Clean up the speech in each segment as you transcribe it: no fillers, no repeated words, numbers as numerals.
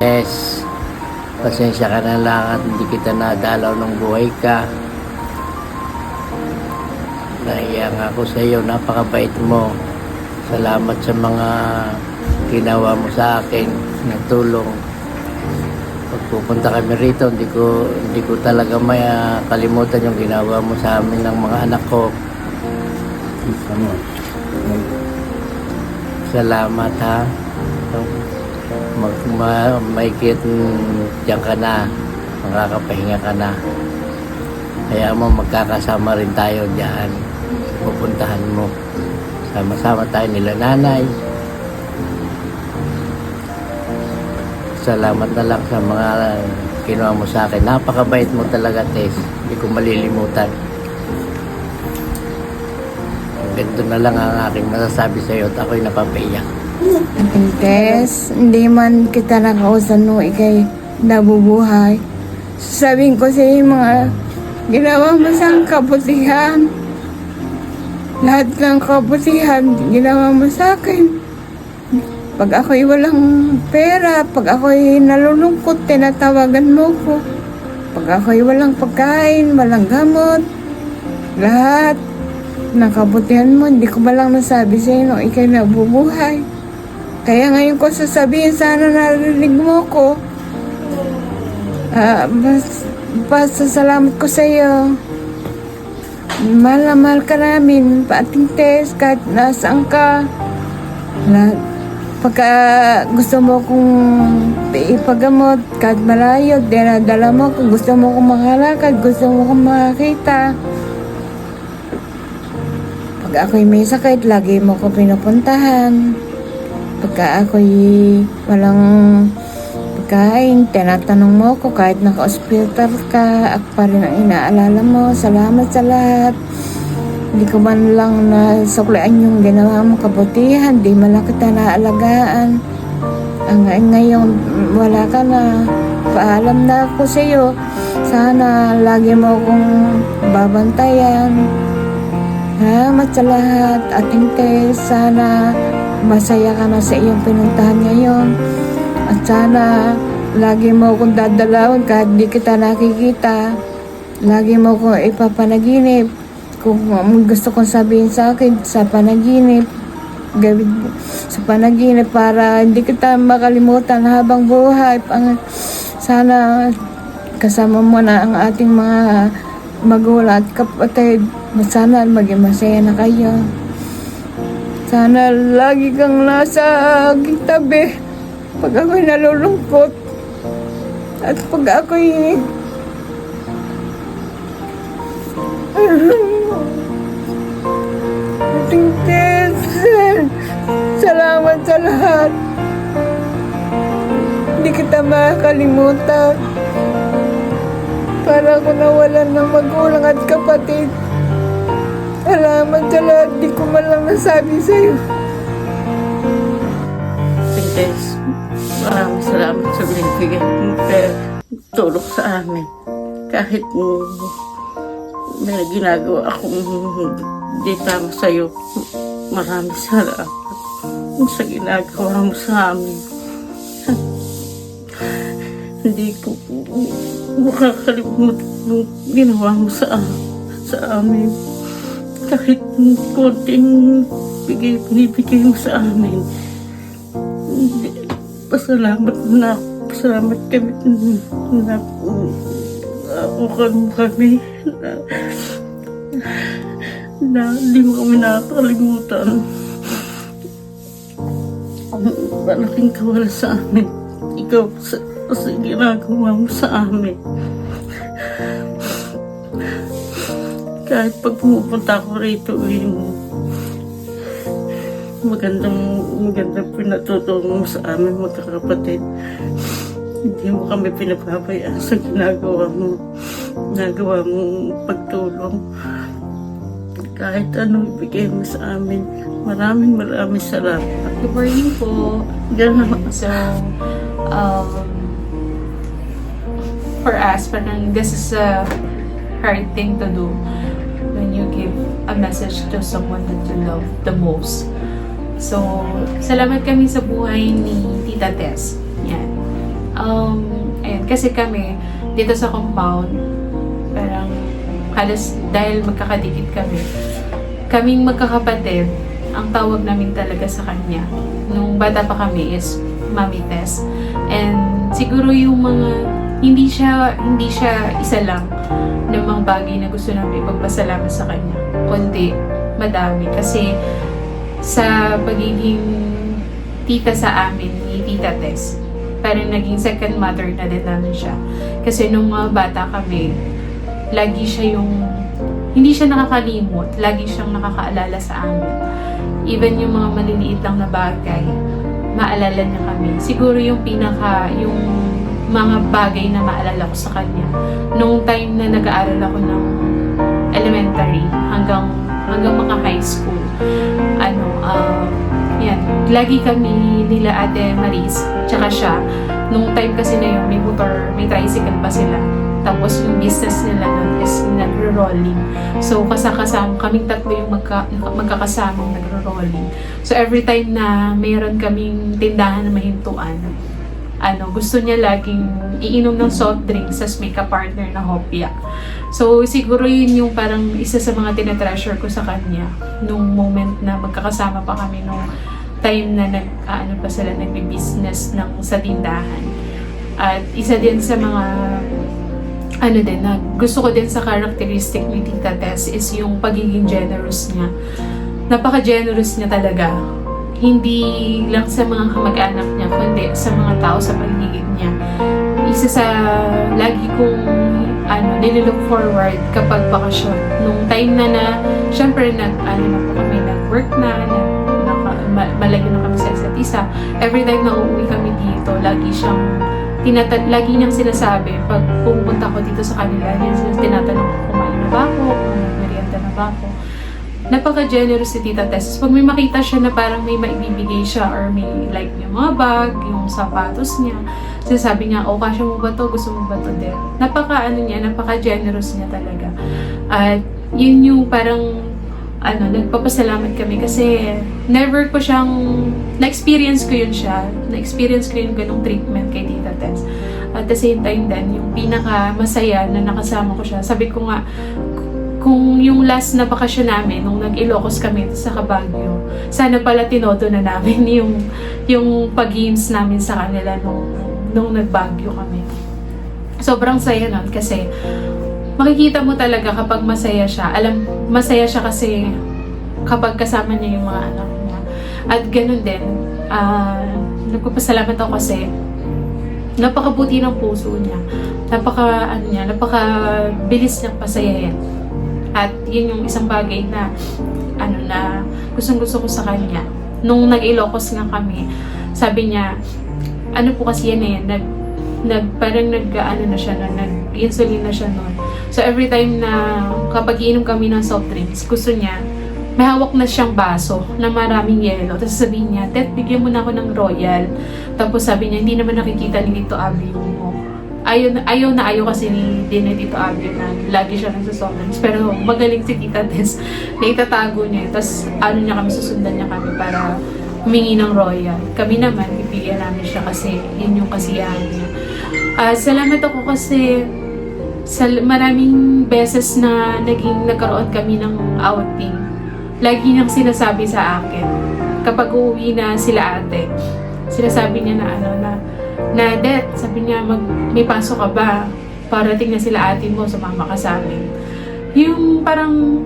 Yes, pasensya ka na lang at hindi kita nadalaw ng buhay ka. Nahiya nga ako sa iyo, napakabait mo. Salamat sa mga ginawa mo sa akin na tulong. Pag pupunta kami rito, hindi ko talaga may kalimutan yung ginawa mo sa amin ng mga anak ko. Salamat ha. Maikit diyan ka na, makakapahinga ka na. Kaya mo magkakasama rin tayo diyan. Pupuntahan mo. Sama-sama tayo nila nanay. Salamat na lang sa mga ginawa mo sa akin. Napakabait mo talaga, Tess. Hindi ko malilimutan. Ganito na lang ang aking masasabi sa iyo at ako'y napapaiyak. Tess, hindi man kita nakausan nung ikay nabubuhay. Sabihin ko sa iyo mga ginawa mo sa kabutihan. Lahat ng kabutihan, ginawa mo sa akin. Pag ako'y walang pera, pag ako'y nalulungkot, tinatawagan mo ko. Pag ako'y walang pagkain, walang gamot, lahat ng kabutihan mo, hindi ko malang nasabi sa iyo nung ikay nabubuhay. Kaya ngayon ko sasabihin, sana narinig mo ko. Pasasalamat ko sa iyo. Mahal na mahal ka namin, paating Tess, kahit nasaan ka. Pagka gusto mo kong ipagamot, kahit malayo, dinadala mo. Kung gusto mo kong makalakad, gusto mo kong makakita. Pag ako'y may sakit, lagi mo ko pinupuntahan. Pagka ako'y walang pagkain, tinatanong mo ko kahit naka-hospital ka, ako pa rin ang inaalala mo. Salamat sa lahat. Hindi ko man lang nasuklian yung ginawa mo kabutihan, di man lang kita naalagaan. Ngayon, wala ka na. Paalam na ako sa iyo. Sana lagi mo kong babantayan. Salamat sa lahat. Ating Tess, sana masaya ka na sa iyong pinuntahan ngayon. At sana lagi mo akong dadalawin kahit di kita nakikita. Lagi mo akong ipapanaginip. Kung gusto kong sabihin sa akin sa panaginip, gawin sa panaginip para hindi kita makalimutan habang buhay. Sana kasama mo na ang ating mga magulang at kapatid. Sana maging masaya na kayo. Sana lagi kang nasa aking tabi pag ako'y nalulungkot at pag ako'y Tess, salamat sa lahat. Hindi kita makakalimutan. Para ako nawalan ng magulang at kapatid. Salamat sa lahat. Di ko man lang nasabi sa'yo. Tess, maraming salamat sa binibigay mo tulong sa amin. Kahit may ginagawa akong hindi tama sa'yo, maraming salamat sa ginagawa mo sa amin. Hindi ko makakalimutan yung ginawa mo sa amin. Kahit konting binibigay mo sa amin. Pasalamat na ako. Pasalamat kami na kami na hindi mo kami nakakalimutan. Malaking kawala sa amin. Ikaw sa ginagawa mo sa amin. Kahit pag pumupunta ako rito, magandang pinatutulong mo sa amin magkakapatid. Hindi mo kami pinapabayaan sa ginagawa mong pagtulong. Kahit anong ibigay mo sa amin, maraming salamat. Good morning po. So, for us, parang this is a hard thing to do when you give a message to someone that you love the most. So, salamat kami sa buhay ni Tita Tess. Yan. Ayan, kasi kami, dito sa compound, parang halos dahil magkakadikit kami, kaming magkakapatid, ang tawag namin talaga sa kanya nung bata pa kami is Mami Tess. And siguro yung mga hindi siya isa lang ng mga bagay na gusto namin ipagpasalamat sa kanya. Kundi madami kasi sa pagiging tita sa amin ni Tita Tess, parang naging second mother na din namin siya. Kasi nung mga bata kami, lagi siya hindi siya nakakalimot, lagi siyang nakakaalala sa amin. Even yung mga maliliit lang na bagay, maalala niya kami. Siguro yung mga bagay na maalala ko sa kanya, nung time na nag-aaral ako ng elementary hanggang mga high school. Yan, lagi kami nila Ate Maris, tsaka siya. Nung time kasi na yun, may motor, may tricycle pa sila. Tapos yung business nila nun is nagro-rolling. So kasama kaming tatlo yung magkakasamang nagro-rolling. So every time na mayroon kaming tindahan na mahintuan, gusto niya laging iinom ng soft drinks as may ka-partner na hopya. So siguro yun yung parang isa sa mga tinatreasure ko sa kanya nung moment na magkakasama pa kami nung time na nagbi-business sa tindahan. At isa din sa mga na gusto ko din sa characteristic ni Tita Tess is yung pagiging generous niya. Napaka-generous niya talaga. Hindi lang sa mga kamag-anak niya, kundi sa mga tao sa paligid niya. Isa sa lagi kong nililook forward kapag bakasyon. Nung time na syempre na po kami, nag-work malayo na kami sa isa't isa. Every time na uuwi kami dito, lagi niyang sinasabi, pag pumunta ko dito sa kanila, tinatanong ko kumain na ba ako, kung merienda na ba ako. Napaka-generous si Tita Tess. Pag may makita siya na parang may maibibigay siya or may like yung mga bag, yung sapatos niya, sinasabi niya, kasya mo ba to? Gusto mo ba to din? Napaka-generous niya talaga. At yun yung parang nagpapasalamat kami kasi never ko siyang na-experience ko yung ganong treatment kay Tita Tess. At the same time din, yung pinaka-masaya na nakasama ko siya, sabi ko nga, kung yung last na bakasyon namin, nung nag-Ilocos kami sa Baguio, sana pala tinodo na namin yung pag-games namin sa kanila nung nag-Baguio kami. Sobrang saya nun kasi makikita mo talaga kapag masaya siya. Masaya siya kasi kapag kasama niya yung mga anak niya. At ganun din, nagpapasalamat ako kasi napakabuti ng puso niya. Napakabilis niyang pasayahin. At yun yung isang bagay na gustong-gusto ko sa kanya. Nung nag-Ilocos nga kami, sabi niya, po kasi yan nag-insulin na siya noon. So every time na kapag iinom kami ng soft drinks, gusto niya, may hawak na siyang baso na maraming yelo. Tapos sabihin niya, Tet, bigyan mo na ako ng Royal. Tapos sabi niya, hindi naman nakikita ni Tito Abby mo. Ayaw kasi ni Tito Abby na lagi siya nagsasoft drinks. Pero magaling si Tita Tess na itatago niya. Tapos susundan niya kami para humingi ng Royal. Kami naman, ibigyan namin siya kasi yun yung kasiyahan niya. Salamat ako kasi sa maraming beses na nagkaroon kami ng outing. Lagi niyang sinasabi sa akin, kapag uuwi na sila ate, sinasabi niya na Det, sabi niya, may pasok ka ba? Parating na sila ate mo, sumama ka sa amin. Yung parang,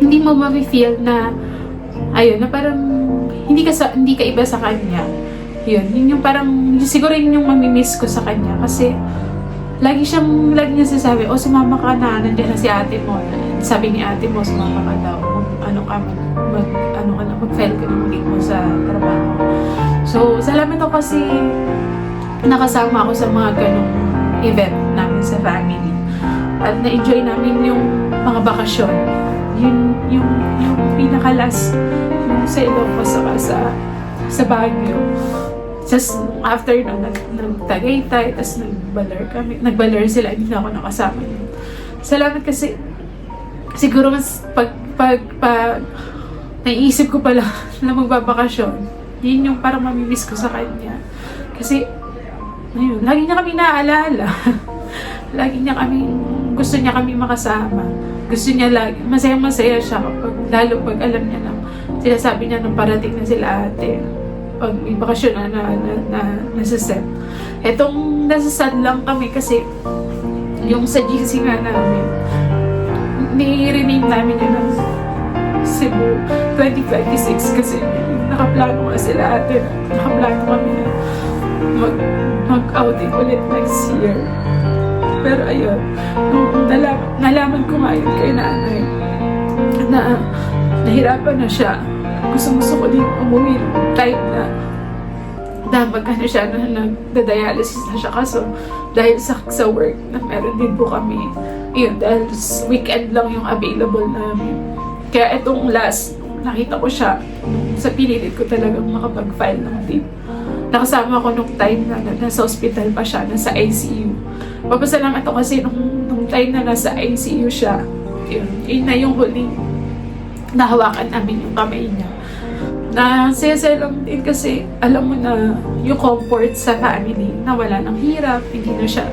hindi mo ma-feel na, na parang, hindi ka iba sa kanya. Yun yung parang, siguro yun yung mamimiss ko sa kanya. Kasi, lagi niya sinasabi, sumama ka na, nandiyan na si ate mo. Sabi ni ate mo, sumama ka daw. Mag-file ka ng ulit mo sa trabaho. So, salamat ako kasi nakasama ako sa mga ganong event namin sa family. At na-enjoy namin yung mga bakasyon. Yung pinakalas sa Ilocos sa Baguio. Just after nagtagaytay, tapos nagbaler sila, hindi na ako nakasama yun. Salamat kasi siguro mas pag naiisip ko pala na magbabakasyon, yun yung parang mamimiss ko sa kanya. Kasi Ayun, lagi niya kami naaalala. Lagi niya kami, gusto niya kami makasama. Gusto niya lagi, masaya-masaya siya kapag, lalo pag alam niya na, sinasabi niya nung parating na sila ate. Pag may bakasyon nasa set. Etong nasa sad lang kami kasi yung sa GC nga namin, ni-rename namin yun ng Cebu 2026 kasi nakaplano nga sila ate. Nakaplano kami na mag-outing ulit next year. Pero ayun, nung nalaman ko nga yun kay nanay na nahirapan na siya. Gusto ko din umuwi ng time na mag-ano siya, na nagda-dialysis na siya. Kaso dahil sa work na meron din po kami, yun, dahil weekend lang yung available namin. Kaya itong last, nakita ko siya, sa pinilit ko talagang makapag-file ng leave. Nakasama ko nung time na nasa hospital pa siya, nasa ICU. Papasalamat ako kasi nung time na nasa ICU siya, yun na yung huling nahawakan namin yung kamay niya. Nasaya lang din kasi alam mo na yung comfort sa family na wala ng hirap, hindi na siya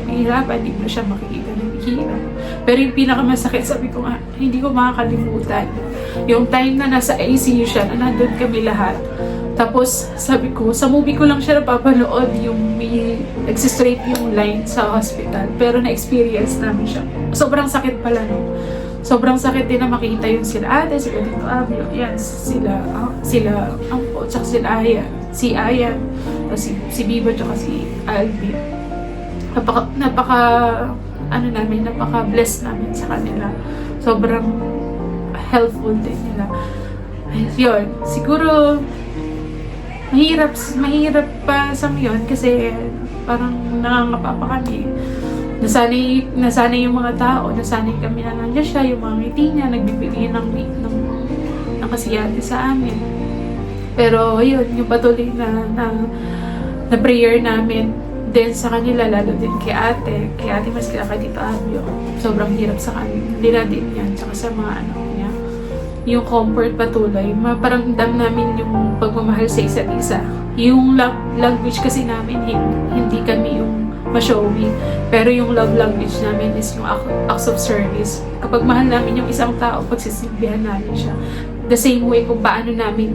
mahirapan, hindi na siya makikita ng hirap. Pero yung pinakamasakit, sabi ko nga, hindi ko makakalimutan. Yung time na nasa ICU siya, na nandun kami lahat. Tapos sabi ko, sa movie ko lang siya napapanood yung may nagsistraight yung line sa hospital. Pero na-experience namin siya. Sobrang sakit pala no. Sobrang sakit din na makita yun sila ate, sila dito Abio, yan, sila Ampo, tsaka sila Ayan, si Ayan, si Biba, tsaka si Albi. Napaka-bless namin sa kanila. Sobrang helpful din nila. Yun, siguro, mahirap pa sa ngayon kasi parang nangangapa pa kami. Nasanay yung mga tao, nasanay kami na nandiyan siya, yung mga ngiti niya, nagbibigay ng kasiyate sa amin. Pero yun, yung patuloy na prayer namin din sa kanila, lalo din kay ate mas kaya kay Tito Abio. Sobrang hirap sa kanila din yan, tsaka sa mga anak niya. Yung comfort patuloy, maparamdam namin yung pagmamahal sa isa't isa. Yung love language kasi namin, hindi kami yung ma-showy. Pero yung love language namin is yung acts of service. Kapag mahal namin yung isang tao, pagsisilbihan namin siya. The same way kung paano namin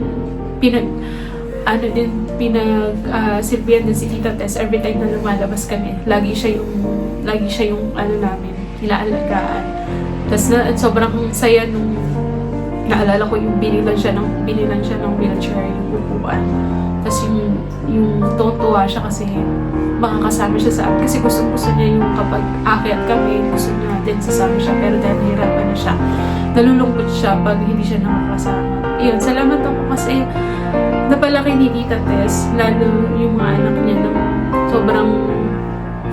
silbihan din si Tita Tess every time na lumalabas kami. Lagi siya yung namin, inaalagaan. Tapos sobrang saya nung naalala ko yung binilan siya ng wheelchair, yung upuan. Tapos yung tuwa siya kasi makakasama siya sa amin. Kasi gusto niya yung kapag aakyat kami, gusto niya din sasama siya. Pero dahil nahirapan na siya, nalulungkot siya pag hindi siya nakakasama. Iyon, salamat ako kasi napalaki ni Tita Tess, lalo yung mga anak niya na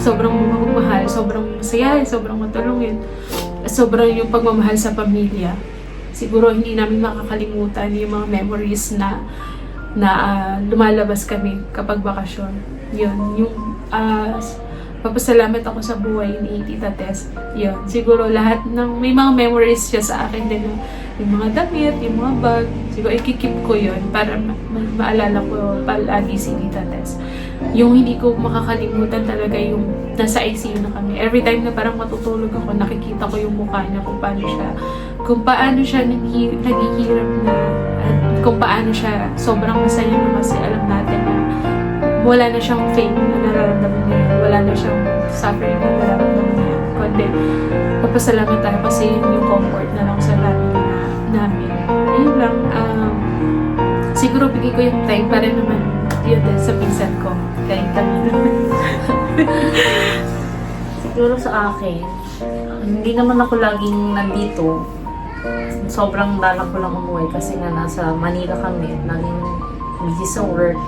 sobrang magmahal, sobrang masaya, sobrang matulungin, sobrang yung pagmamahal sa pamilya. Siguro hindi namin makakalimutan yung mga memories na lumalabas kami kapag bakasyon. Yun, yung papasalamat ako sa buhay ni Tita Tess. Yun, siguro lahat ng may mga memories siya sa akin din, yung mga damit, yung mga bag, siguro ikikip ko yun para maalala ko palagi si Tita Tess. Yung hindi ko makakalimutan talaga yung nasa ICU na kami. Every time na parang matutulog ako, nakikita ko yung mukha niya, kung paano siya naghihiram na, at kung paano siya sobrang masaya na kasi alam natin na wala na siyang pain na nararamdaman niya, wala na siyang suffering na nararamdaman niya. Kundi, papasalamat tayo kasi yung comfort na lang sa namin. Ayun lang, siguro bigay ko yung time para naman yun din sa pinsan ko. Kaya kami naman. Siguro sa akin, hindi naman ako laging nandito. Sobrang dalang ko lang umuwi kasi nga nasa Manila kami. Laging busy sa work.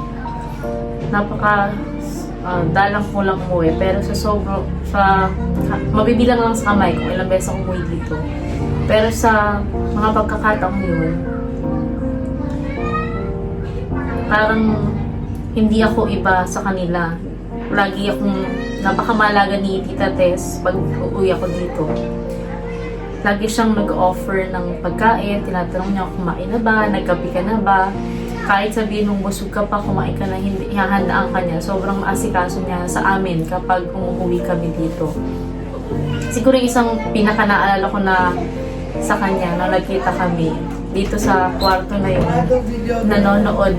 Dalang ko lang umuwi. Pero mabibilang lang sa kamay kung ilang beses ako umuwi dito. Pero sa mga pagkakataong yun, parang hindi ako iba sa kanila. Lagi akong napakamalaga ni Tita Tess pag uuwi ako dito. Lagi siyang nag-offer ng pagkain, tinatanong niya kung kumain na ba, nagkape ka na ba. kahit sabihin nung busog ka pa, kumain ka na, hindi, hahandaan ka niya. Sobrang maasikaso niya sa amin kapag umuwi kami dito. Siguro yung isang pinaka naalala ko na sa kanya, na nagkita kami dito sa kwarto na yun, nanonood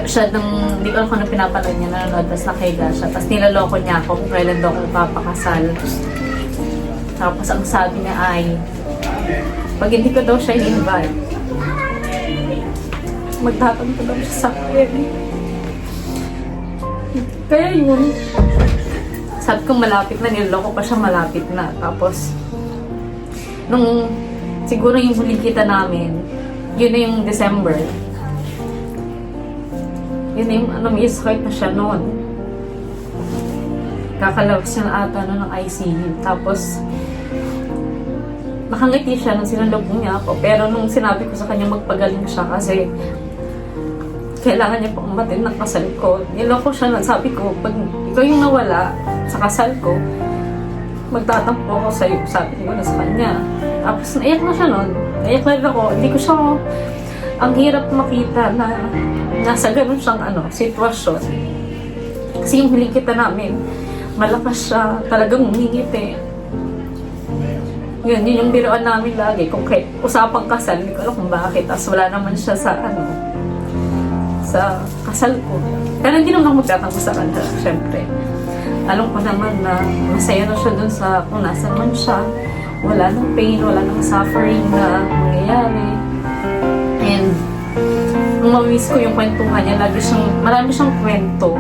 siya ng, hindi ko alam kung ano pinapanood niya, nanonood, tapos nakahiga siya, tapos nilaloko niya ako kung kailan daw ako papakasal. Tapos ang sabi niya ay, pag hindi ko daw siya in-invite, magtatampo daw siya sa akin. Kaya yun, sabi ko malapit na, niloloko pa siya malapit na. Tapos, nung siguro yung huling kita namin, yun na yung December. Yun na yung may sakit na siya noon. Kakalabas siya na ata ng ICU. Tapos, nakangiti siya nung sinalubong niya ako. Pero nung sinabi ko sa kanya magpagaling siya kasi kailangan niya pang umatin ng kasal ko. Niloko siya nun. Sabi ko, pag ikaw yung nawala sa kasal ko, magtatampo ako sa'yo. Sabi ko na sa kanya. Tapos naiyak na siya nun. Naiyak na rin ako. Hindi ko siya, ang hirap makita na nasa ganun siyang sitwasyon. Kasi yung huling kita namin, malakas siya, talagang umingiti. Yun yung biruan namin lagi. Kung kahit usapang kasal, hindi ko alam kung bakit. Tapos wala naman siya sa sa kasal ko. Pero hindi naman ako magtatanggol sa kanya, syempre. Alam ko naman na masaya na siya dun sa kung nasan man siya. Wala nang pain, wala nang suffering na mangyayari. And nung mamiss ko yung kwentuhan niya, marami siyang kwento.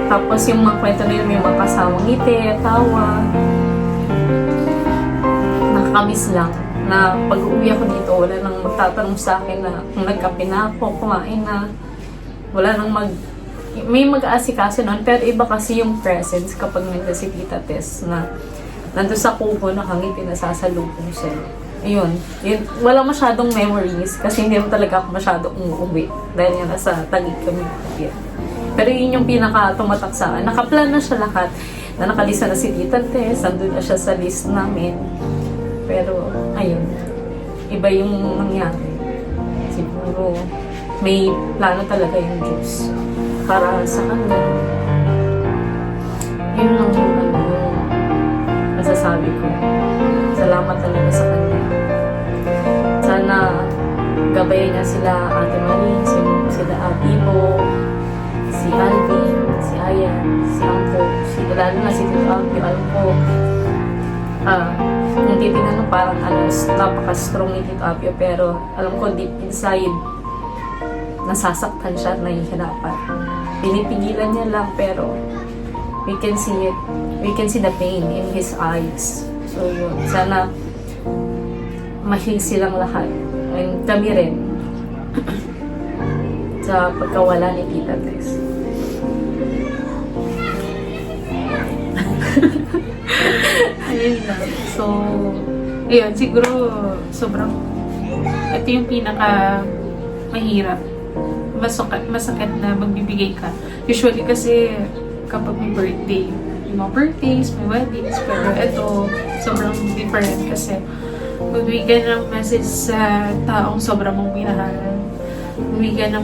Tapos yung mga kwento na yun, may mga kasawang ngiti, tawa. Nakakamiss lang na pag uwi ako dito, wala nang magtatanong sa akin na kung nagkape na ako, kumain na. Wala nang may mag-aasikaso nun, pero iba kasi yung presence kapag nandun si Tita Tess na nandun sa kubo, nakangiti, nasasalubong siya. Ayun, wala masyadong memories kasi hindi mo talaga ako masyadong umuwi dahil nga nasa Taguig kami. Pero yun yung pinaka tumatak sa akin. Nakaplan na siya lahat, na nakalista na si Tita Tess, nandun na siya sa list namin. Pero, ayun, iba yung nangyari. Siguro, may plano talaga yung Diyos para sa kanya. Yun lang yung masasabi ko. Salamat talaga sa kanya. Sana gabayan niya sila Ate Marie, sila Abibo, si Alvin, si Ayan, si Angko, lalo na si Tito Alvin, alam ko, kung titignan mo parang napaka-strong ni Tito Apio, pero alam ko deep inside nasasaktan siya at nahihirapan. Pinipigilan niya lang, pero we can see it. We can see the pain in his eyes. So yun, sana ma-heal silang lahat. And kami rin sa pagkawala ni Tita Tess. Ayun lang. So, ayun, siguro sobrang ito yung pinaka mahirap. Masakit na magbibigay ka. Usually kasi kapag may birthday, yung mga birthdays, may weddings, pero ito sobrang different kasi magbibigay ng message sa taong sobrang mong minahal. Magbibigay ng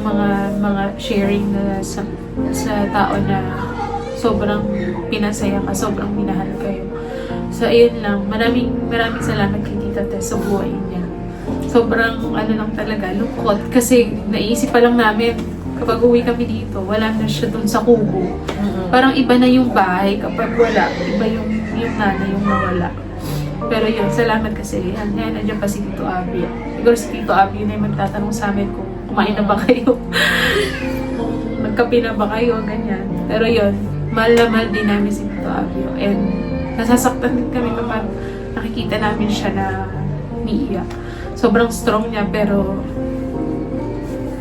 mga sharing na sa tao na sobrang pinasaya ka, sobrang minahal kayo. So, ayun lang. Maraming salamat kay Tita Tess sa buhay niya. Sobrang lang talaga, lungkot. Kasi naisip pa lang namin, kapag uwi kami dito, wala na siya dun sa kubo. Parang iba na yung bahay kapag wala. Iba yung nanay yung nawala. Pero yun, salamat kasi. Nandiyan pa si Tito Abby. Siguro si Tito Abby na yung magtatanong sa amin kung kumain na ba kayo. Kung nagkape na ba kayo, ganyan. Pero yun, mahal na mahal din namin si Tito Abby. And nasasaktan din kami kapag nakikita namin siya na umiiyak. Sobrang strong niya, pero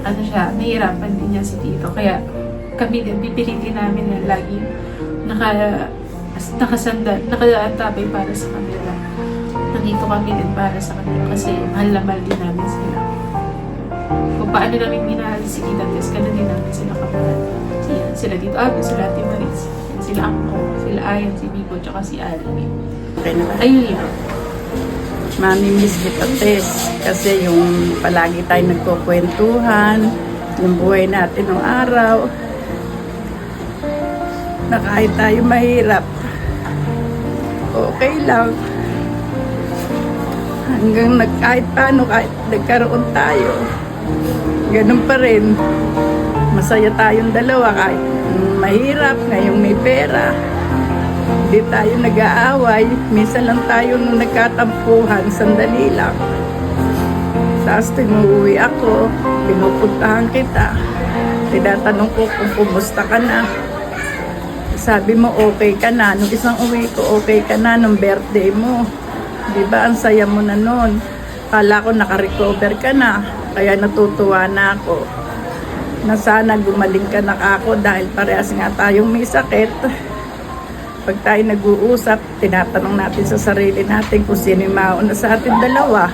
nahihirapan din niya si Tito. Kaya kami din, pipilitin namin na lagi nakatabay para sa kanila. Nandito kami din para sa kanila kasi mahal na mahal din namin sila. Kung paano namin minahal si Tita Tess, ganun din namin sila kamahal. Sila Tito Abby, sila Ate Maris, sila Angko, sila Ayan, si Bibo, tsaka si Alvin. Okay na ba? Ayun lang. Mami miss kita, Tess. Kasi yung palagi tayo nagkukwentuhan, Yung buhay natin ng araw, na kahit tayo mahirap, okay lang. Hanggang kahit paano, kahit nagkaroon tayo, ganun pa rin. Masaya tayong dalawa kahit mahirap, ngayong may pera. Hindi tayo nag-aaway. Minsan lang tayo nung nagkatampuhan, sandali lang. Tapos tinuwi ako, pinupuntahan kita. Tinatanong ko kung kumusta ka na. Sabi mo okay ka na. Nung isang uwi ko, okay ka na nung birthday mo. Di ba, ang saya mo na nun. Kala ko nakarecover ka na. Kaya natutuwa na ako. Na sana gumaling ka na ako dahil parehas nga tayong may sakit. Pag tayo nag-uusap, tinatanong natin sa sarili natin kung sino yung mauna sa ating dalawa.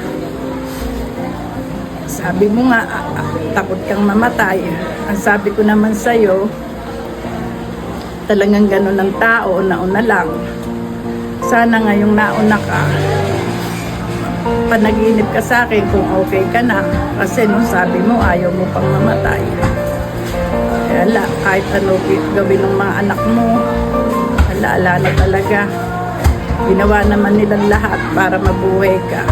Sabi mo nga, takot kang mamatay. Ang sabi ko naman sa'yo, talagang gano'n ng tao, nauna lang. Sana ngayong nauna ka, panaginip ka sa akin kung okay ka na. Kasi nung sabi mo, ayaw mo pang mamatay. Kaya kahit ano gawin ng mga anak mo, ala na talaga. Ginawa naman nilang lahat para mabuhay ka.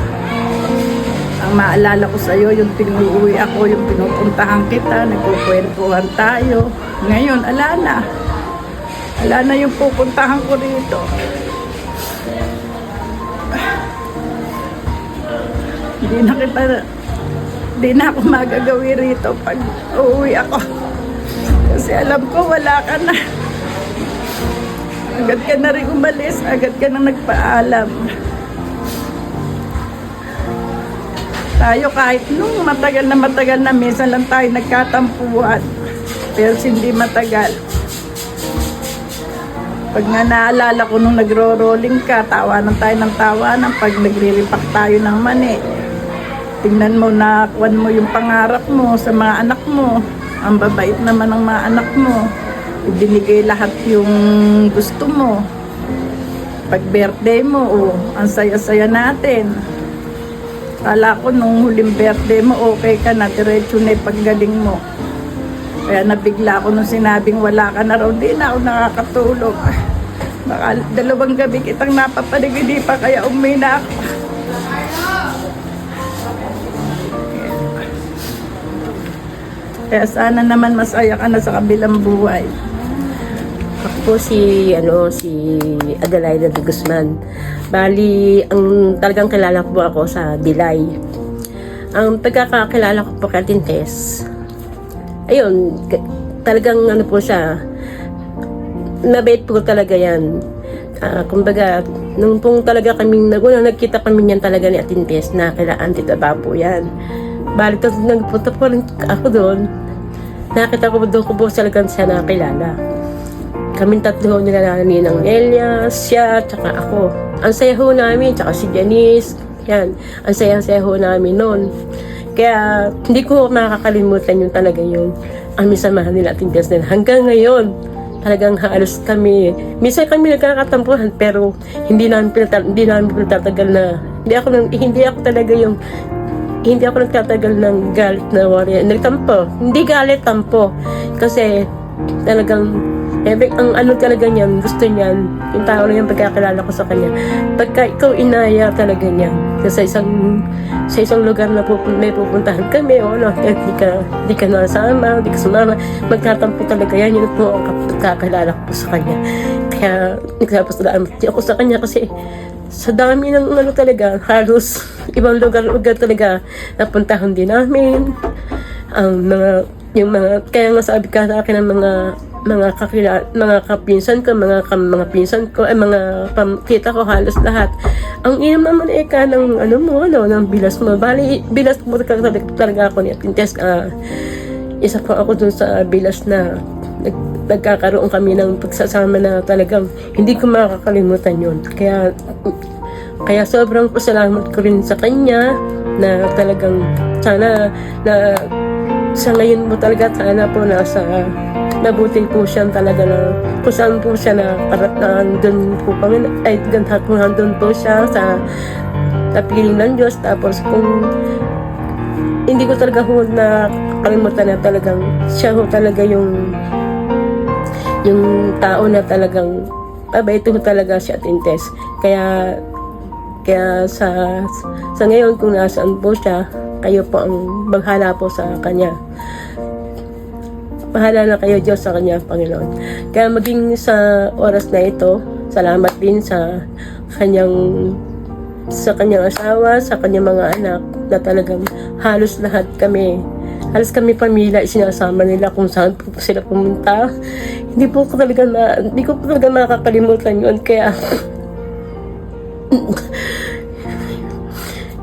Ang maalala ko sa'yo, yung tinuuwi ako, yung pinupuntahan kita, nagkukwentuhan tayo. Ngayon, ala na. Ala na yung pupuntahan ko rito. Hindi na ako magagawi rito pag uuwi ako. Kasi alam ko, wala ka na. Agad ka na rin umalis, agad ka na nagpaalam. Tayo kahit nung matagal na, minsan lang tayo nagkatampuhan. Pero hindi matagal. Pag nga naalala ko nung nagro-rolling ka, tawanan tayo ng tawanan. Pag nagre-repack tayo ng mani, tingnan mo, nakuan mo yung pangarap mo sa mga anak mo. Ang babait naman ng mga anak mo. Ibinigay lahat yung gusto mo. Pag birthday mo, ang saya-saya natin. Kala ko nung huling birthday mo, okay ka na, diretso na yung paggaling mo. Kaya nabigla ako nung sinabing wala ka na raw, di na ako nakakatulog. Baka 2 gabi kitang napapalig, hindi pa kaya umuwi na ako. Kaya sana naman masaya ka na sa kabilang buhay. Ako po si Adelaida de Guzman. Bali, ang talagang kilala ko po ako sa Dilay. Ang pagkakakilala ko po kay Tintes, ayun, talagang po siya, mabait po talaga yan. Kumbaga, nung pong talaga kaming nagkita kami niyan talaga ni Tintes na kila Auntie Tabapo yan. Bali, tapos nagpunta po rin ako doon. Nakita ko doon ko po talagang siya nakilala. Kaming tatlo nila ni Nang Nelia, siya, tsaka ako. Ang saya ho namin, tsaka si Janice, yan. Ang saya-saya ho namin noon. Kaya, hindi ko makakalimutan yung talaga yung aming samahan nila at Tintes nila. Hanggang ngayon, talagang halos kami, minsan kami nagkakatampuhan, pero hindi namin pinatatagal na, hindi ako nagtatagal ng galit na warrior. Nagtampo. Hindi galit, tampo. Kasi talagang ang ano talaga niyan, gusto niyan, yung tao na yung pagkakilala ko sa kanya. Pagka ikaw inaya talaga niyan, sa isang lugar na may pupuntahan kami, o ano, di ka nasama, di ka sumama, magtatampo talaga yan, yun po ang pagkakilala ko sa kanya. Kaya nagpapasalamat ako sa kanya kasi sa dami ng ano talaga, halos ibang lugar talaga napuntahan din namin. Kaya nga sabi ka sa akin ng mga kapinsan ko, mga pinsan ko, mga kita ko, halos lahat. Ang inom naman ng bilas mo. Bali, bilas mo talaga ako ni Tintes. Isa po ako dun sa bilas na nagkakaroon kami ng pagsasama na talagang hindi ko makakalimutan yun. Kaya sobrang pasalamat ko rin sa kanya na talagang sana na sa ngayon mo talaga sana po nasa mabuti po siya talaga na kung saan po siya na doon po kami doon po siya sa piling ng Diyos. Tapos kung hindi ko talaga na makakalimutan na talagang siya ho talaga yung tao na talagang mabait ho talaga si Ate Tess. Kaya sa ngayon kung nasaan po siya, kayo po ang maghala po sa kanya. Bahala na kayo Diyos sa kanya, Panginoon. Kaya maging sa oras na ito, salamat din sa kanyang asawa, sa kanyang mga anak, na talagang halos kami pamilya, sinasama nila kung saan po sila pumunta. Hindi ko talaga makakalimutan yun. Kaya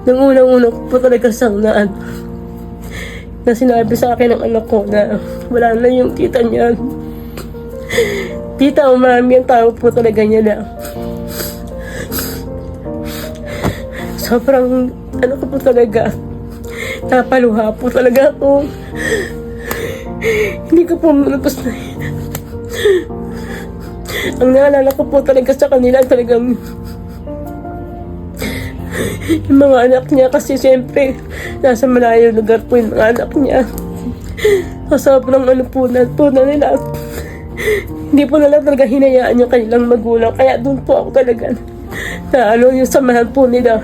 nung unang-una ko po talaga na sinabi sa akin ng anak ko na wala na yung tita niya. Tita, marami ang tao po talaga niya na sobrang ko po talaga, napaluha po talaga ako. Hindi ko po malapos na ang naalala ko po talaga sa kanila talagang yung mga anak niya, kasi siyempre nasa malayong lugar po yung mga anak niya. Sobrang po na nila. Hindi po nila talaga hinayaan yung kanilang magulang. Kaya doon po ako talaga yung samahan po nila.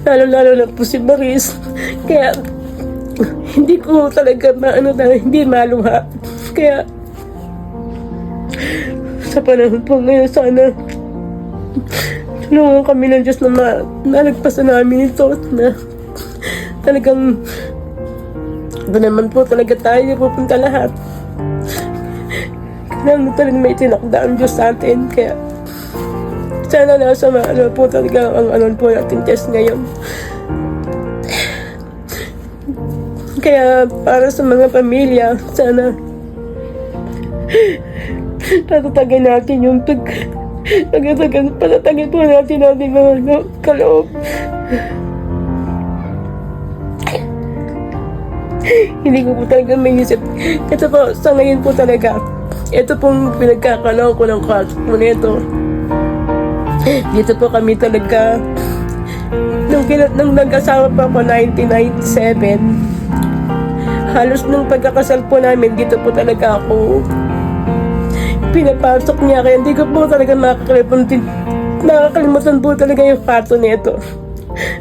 Lalo na po si Maris. Kaya hindi ko talaga hindi maluha. Kaya sa panahon po ngayon, sana tulungan kami ng Diyos na nalagpasan namin ito, na talagang doon naman po talaga tayo pupunta lahat. Kailangan talagang may tinakda ang Diyos sa atin. Kaya sana nasa po talaga ang po natin test ngayon. Kaya para sa mga pamilya, sana tatatagin natin yung patatagin po natin mga kaloob. Hindi ko po talaga may isip. Ito po, sa ngayon po talaga, ito pong pinagkakalaw ko ng kaso po nito. Dito po kami talaga, nung nag-asawa pa ako 1997, halos nung pagkakasal po namin, dito po talaga ako pinapasok niya. Kaya hindi ko po talaga makakalimutan po talaga yung pato nito.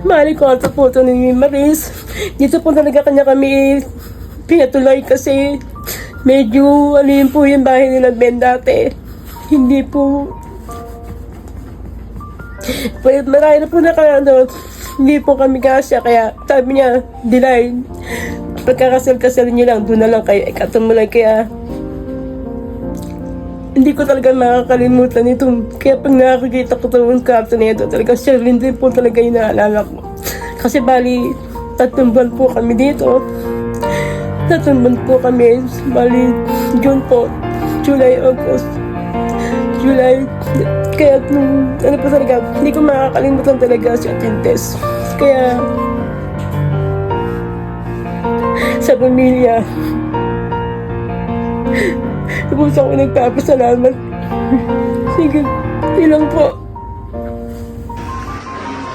Mahali ko ito po ito ni Maris. Dito po talaga kami pinatuloy kasi medyo yun po yung bahay nila Ben dati. Hindi po marami na po hindi po kami kasya. Kaya sabi niya, Dilay, pagkakasal-kasal niyo lang, doon na lang kayo ikatumulay. Kaya hindi ko talaga makakalimutan ito. Kaya pag nakakita ko itong karto na ito, talaga siya rin din po talaga yung naalala ko. Kasi bali, 3 buwan po kami dito. 3 buwan po kami. Bali, June po, July, August, July. Kaya po talaga, hindi ko makakalimutan talaga si Ate Tess. Kaya sa pamilya, tapos ako nagpapasalamat. Sige, ilang po.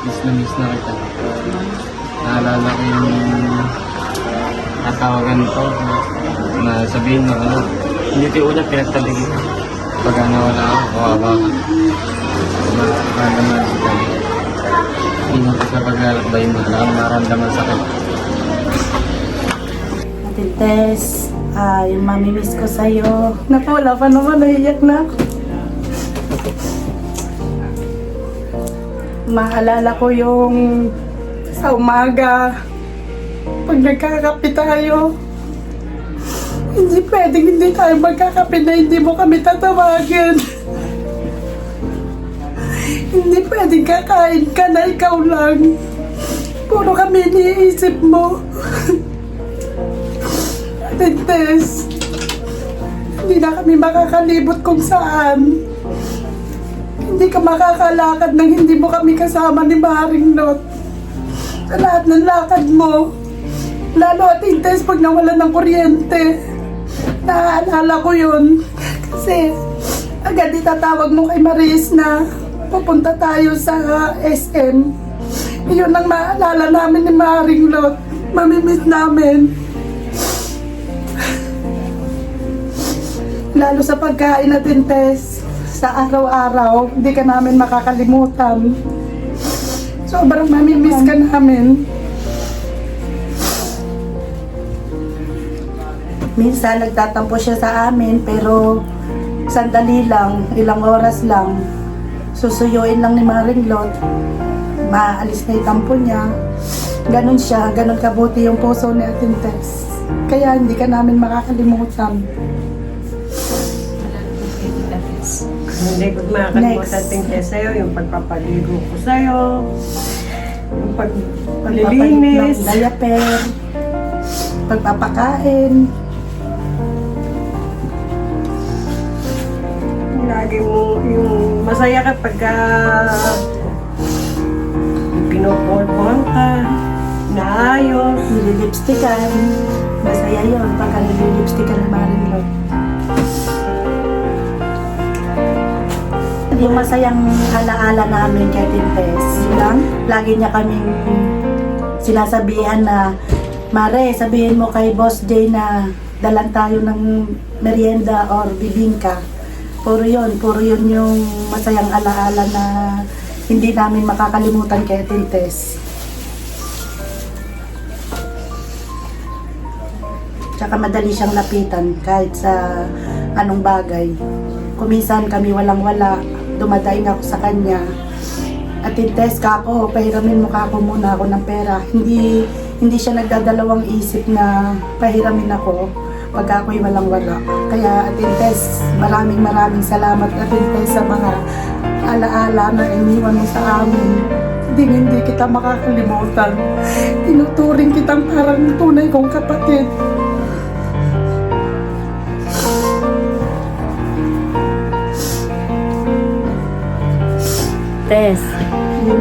Miss na kita. Naalala ko yung natawagan ko na sabihin na hindi tayo una pinagtaligin. Pag nawala ako, kawawa ka. Maramdaman sa kanya. Hindi mo sa paglalakbay mo, wala kang maramdaman sakit. Ate Tess, yung mamimiss ko sa'yo. Naku, wala pa naman, naiyak na ako. Maalala ko yung sa umaga, pag nagkakape tayo, hindi pwedeng hindi tayo magkakape na hindi mo kami tatawagin. Hindi pwedeng kakain ka na ikaw lang. Puro kami iniisip mo. Ate Tess, hindi na kami makakalibot kung saan. Hindi ka makakalakad nang hindi mo kami kasama ni Maring Lot. Sa lahat ng lakad mo. Lalo Ate Tess pag nawalan ng kuryente. Naaalala ko yun. Kasi agad itatawag mo kay Maris na pupunta tayo sa SM. Yun ang maalala namin ni Maring Lot. Mamimiss namin. Lalo sa pagkain natin, Tess. Sa araw-araw, hindi ka namin makakalimutan. Sobrang mamimiss ka namin. Minsan nagtatampo siya sa amin, pero sandali lang, ilang oras lang. Susuyuin lang ni Maring Lot. Maalis na yung tampo niya. Ganon siya, ganon kabuti yung puso ni Atin Tess. Kaya hindi ka namin makakalimutan. Hindi ko makakalimutan Next. din kayo sa'yo, yung pagpapaligo ko sa'yo, yung Pagpapalit paglilinis. ng diaper, pagpapakain. Lagi mo yung masaya ka pagka pinupulpuhan ka, naayos. Nililipstikan. Masaya yun pagka nililipstikan ng Maring Lot. Yung masayang alaala namin kay Tintes, yun lang, lagi niya kaming sinasabihan na, Mare, sabihin mo kay Boss J na dalan tayo ng merienda or bibingka. Puro yun yung masayang alaala na hindi namin makakalimutan kay Tintes. Tsaka madali siyang lapitan kahit sa anong bagay. Kuminsan kami walang-wala, dumadaing ako sa kanya. At Tintes ka ako, pahiramin mo ka ako muna ako ng pera. Hindi siya nagdadalawang isip na pahiramin ako pag ako'y walang-wala. Kaya Tintes, maraming salamat Tintes sa mga alaala na iniwan mo sa amin. Hindi kita makakalimutan. Tinuturing kitang parang tunay kong kapatid. Tess,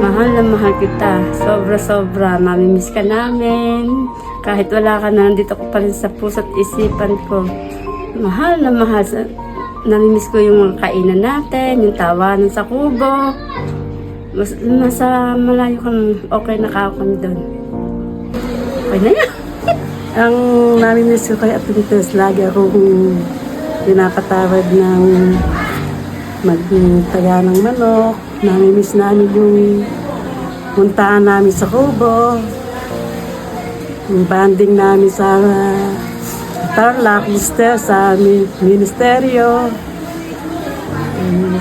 mahal na mahal kita. Sobra-sobra. Mamimiss ka namin. Kahit wala ka na, nandito ko pa rin sa puso't isipan ko. Mahal na mahal. Namimiss ko yung mga kainan natin, yung tawanan sa kubo. Nasa malayo kang okay na ka kami doon. Okay na yan. Ang namimiss ko kay Apinites, lagi akong pinapatawad ng magtaga ng manok. Namimiss namin yung puntaan namin sa kubo. Yung banding namin sa Tarlac, Mister, sa ministeryo.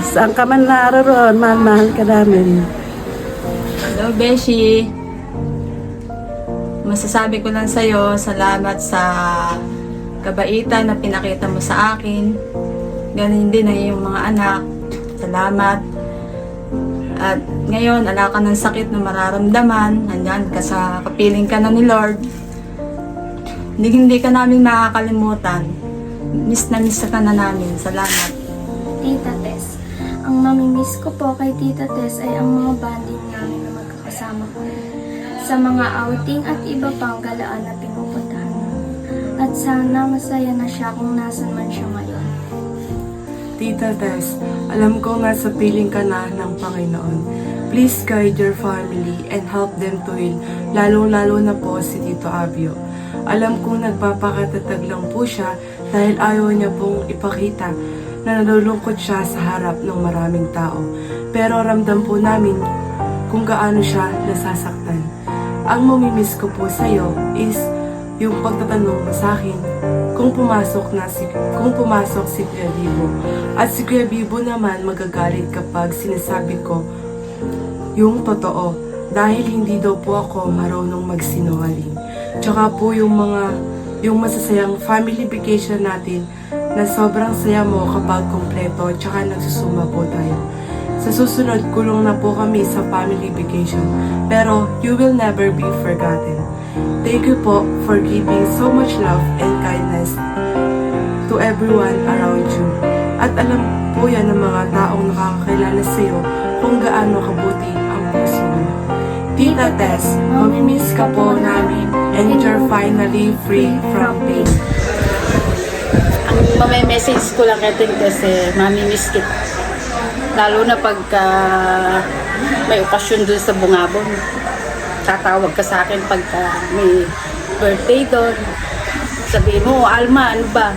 Saan ka man naroon, mahal ka namin. Hello, Beshi. Masasabi ko lang sa'yo, salamat sa kabaitan na pinakita mo sa akin. Ganun din na yung mga anak. Salamat. At ngayon, ala ka ng sakit na mararamdaman. Nandyan ka sa kapiling ka na ni Lord. Hindi ka namin makakalimutan. Miss ka na namin. Salamat. Tita Tess, ang mamimiss ko po kay Tita Tess ay ang mga banding namin na magkakasama ko. Sa mga outing at iba pang galaan na pinupuntahan mo. At sana masaya na siya kung nasan man siya ngayon. Tita Tess, alam ko nasa piling ka na ng Panginoon. Please guide your family and help them to heal, lalo-lalo na po si Tito Abio. Alam kong nagpapakatatag lang po siya dahil ayaw niya pong ipakita na nalulungkot siya sa harap ng maraming tao. Pero ramdam po namin kung gaano siya nasasaktan. Ang mamimiss ko po sa iyo is yung pagtatanong mo sa akin kung pumasok si Kuya Bibo. At si Kuya Bibo naman magagalit kapag sinasabi ko yung totoo dahil hindi daw po ako marunong magsinungaling. Tsaka po yung masasayang family vacation natin na sobrang saya mo kapag kompleto tsaka nagsusuma po tayo. Sa susunod, kulong na po kami sa family vacation. Pero you will never be forgotten. Thank you po for giving so much love and kindness to everyone around you. At alam po yan ng mga taong nakakakilala sa iyo kung gaano kabuti ang puso mo. Tita Tess, mamimiss ka po namin and you're finally free from pain. Ang message ko lang kay Tintes, mamimiss kita. Lalo na pagka may okasyon doon sa Bungabon. Tatawag ka sa akin pagka may birthday doon. Sabi mo, Alma, ano ba?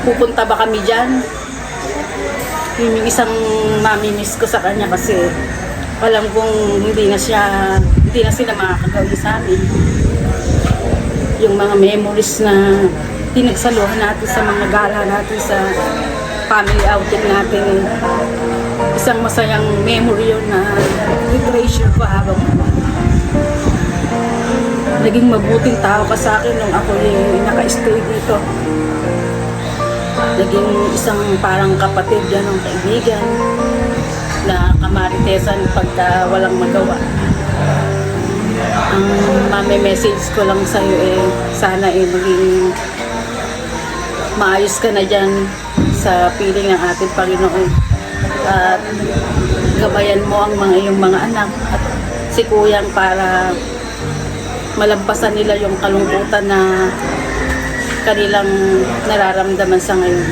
Pupunta ba kami dyan? Yun yung isang mamimiss ko sa kanya kasi alam kong hindi na sila makakagawin sa amin. Yung mga memories na pinagsaluhan natin sa mga gala natin sa family outing natin. Isang masayang memory yun na treasure ko habang naging mabuting tao ka sa akin nung ako naka-stay dito. Naging isang parang kapatid yan ng kaibigan na kamaritesan pagka walang magawa. Ang message ko lang sa'yo sana maging maayos ka na dyan sa piling ng ating Panginoon at gabayan mo ang iyong mga anak at si Kuyang para malampasan nila yung kalungkutan na kanilang nararamdaman sa ngayon.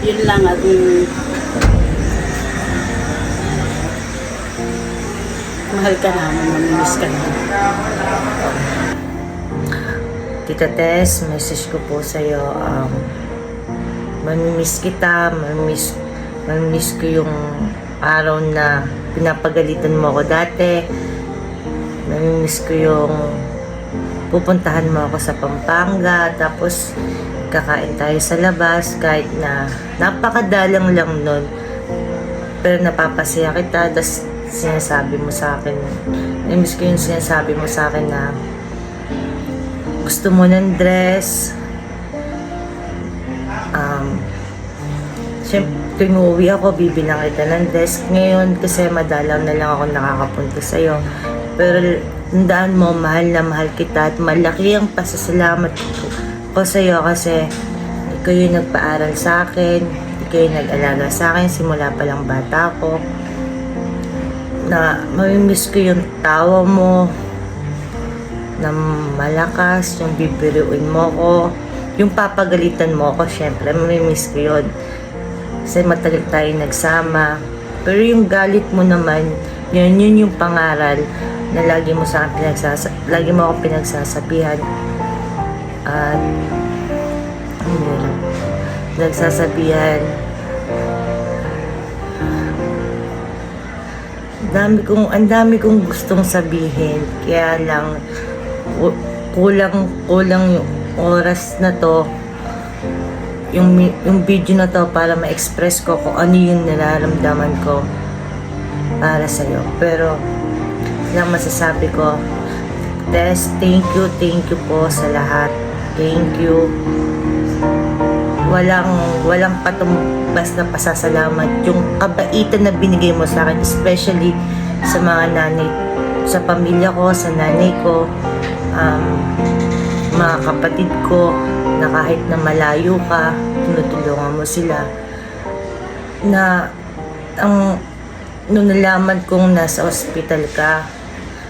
Yun lang at mahal ka naman, mamimiss ka naman. Tita Tess, message ko po sa'yo, mamimiss kita, mamimiss ko yung araw na pinapagalitan mo ako dati, mamimiss ko yung pupuntahan mo ako sa Pampanga, tapos kakain tayo sa labas, kahit na napakadalang lang nun, pero napapasaya kita, tapos sinasabi mo sa akin, namimiss ko yung sinasabi mo sa akin na gusto mo ng dress. Siyempre, umuwi ako, bibilang kita ng dress. Ngayon, kasi madalaw na lang ako nakakapunta sa'yo. Pero, tandaan mo, mahal na mahal kita at malaki ang pasasalamat ko sa'yo kasi ikaw yung nagpaaral sa akin, ikaw yung nag-alaga sa akin simula pa lang bata ko. Na mamimiss ko yung tawa mo, na malakas, yung bibiruin mo ko, yung papagalitan mo ko, syempre, mamimiss ko yun. Kasi matagal tayo nagsama. Pero yung galit mo naman, yun yung pangaral na lagi mo sa akin lagi mo ako pinagsasabihan. At nagsasabihan. Ang dami kong gustong sabihin, kaya lang kulang yung oras na to, yung video na to para ma-express ko kung ano yung nararamdaman ko para sa'yo. Pero lang masasabi ko, Tess, thank you po sa lahat. Thank you. Walang patumbas na pasasalamat yung kabaitan na binigay mo sa akin, especially sa mga nanay, sa pamilya ko, sa nanay ko, mga kapatid ko, na kahit na malayo ka, tinutulungan mo sila. Na nung nalaman kong nasa ospital ka,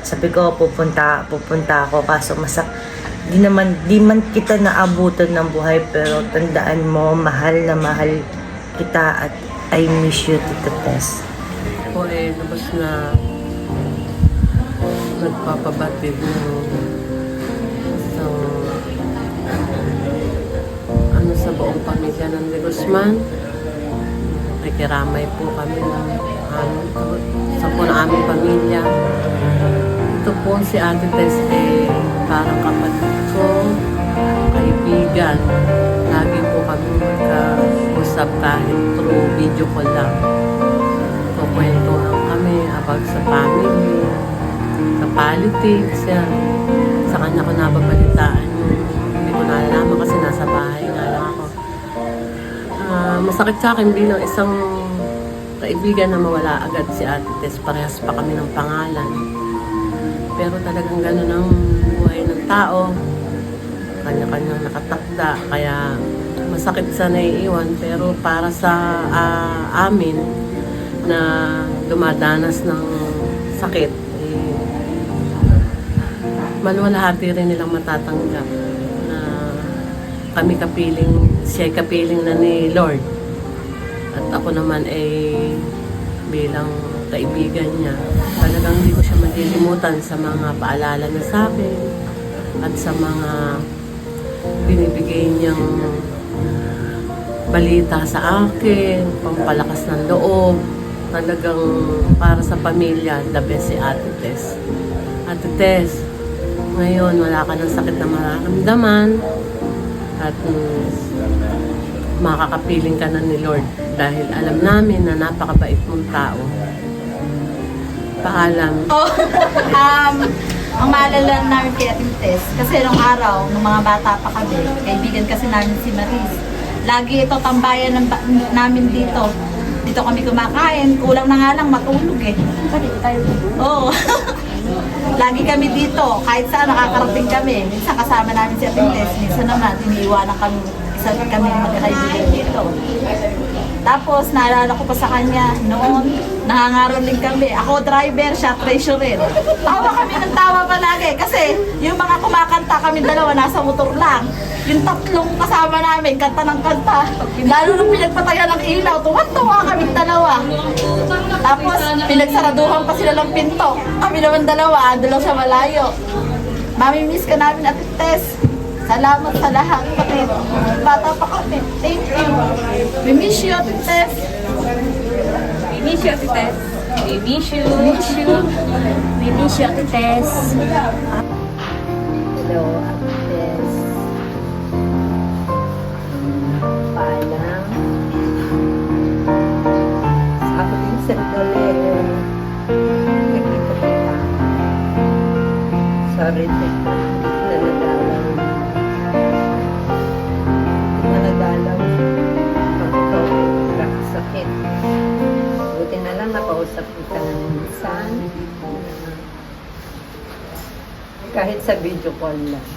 sabi ko pupunta ako, kaso di man kita naabutan ng buhay, pero tandaan mo, mahal na mahal kita at I miss you, Tita Tess. Ako lubos na nagpapabatid ng sa buong pamilya ng De Guzman. Nakikiramay po kami sa aming pamilya. Ito po si Ate Tess parang kapatid ko, kaibigan. Lagi po kami magka-usap kahit through video call lang. Kukwentuhan kami about sa family, sa politics, yan. Sa kanya ko nababalitaan yung hindi ko nalalaman kasi nasa bahay nga lang ako. Masakit sa akin bilang isang kaibigan na mawala agad si Ate Tess. Parehas pa kami ng pangalan. Pero talagang gano'n ang buhay ng tao. Kanya-kanyang nakatakda. Kaya masakit sa naiiwan. Pero para sa amin na dumadanas ng sakit, maluwalhati rin nilang matatanggap na kami siya kapiling na ni Lord. At ako naman bilang kaibigan niya. Talagang hindi ko siya malilimutan sa mga paalala niya sa akin at sa mga binibigay niyang balita sa akin, pampalakas ng loob. Talagang para sa pamilya, the best si Ate Tess. Ate Tess, ngayon wala ka ng sakit na mararamdaman at makakapiling ka na ni Lord dahil alam namin na napakabait mong tao. Paalam. Ang maalala namin kay Ate Tess, kasi nung araw, nung mga bata pa kami, kaibigan kasi namin si Maris. Lagi ito tambayan namin dito. Dito kami kumakain. Kulang na nga lang matulog eh. Oo. Lagi kami dito. Kahit saan nakakarating kami. Minsan kasama namin si Ate Tess. Minsan naman, iniiwanan kami. Isa kami magkakaibigan dito. Tapos, naalala ko pa sa kanya, noon, nangangaroling kami. Ako driver, siya treasurer. Tawa kami ng tawa palagi. Kasi, yung mga kumakanta kami dalawa, nasa motor lang. Yung tatlong kasama namin, kanta ng kanta. Lalo nung pinagpatayan ng ilaw, tuwan-tuwa kami dalawa. Tapos, pinagsaraduhan pa sila ng pinto. Kami naman dalawa, ando lang sa malayo. Mamimiss ka namin, Ate Tess. Salamat sa lahat. Pati bata pa kami. Thank you. We miss you, Ate Tess. We miss you, Ate Tess. We miss you. We miss you, Ate Tess. Hello, Ate Tess. Paalam. Ako din sandali. Nagkita-kita. Sorry, nadalaw. Pag ikaw ay sakit. Buti na lang napausap kita ng minsan. Kahit sa video call lang.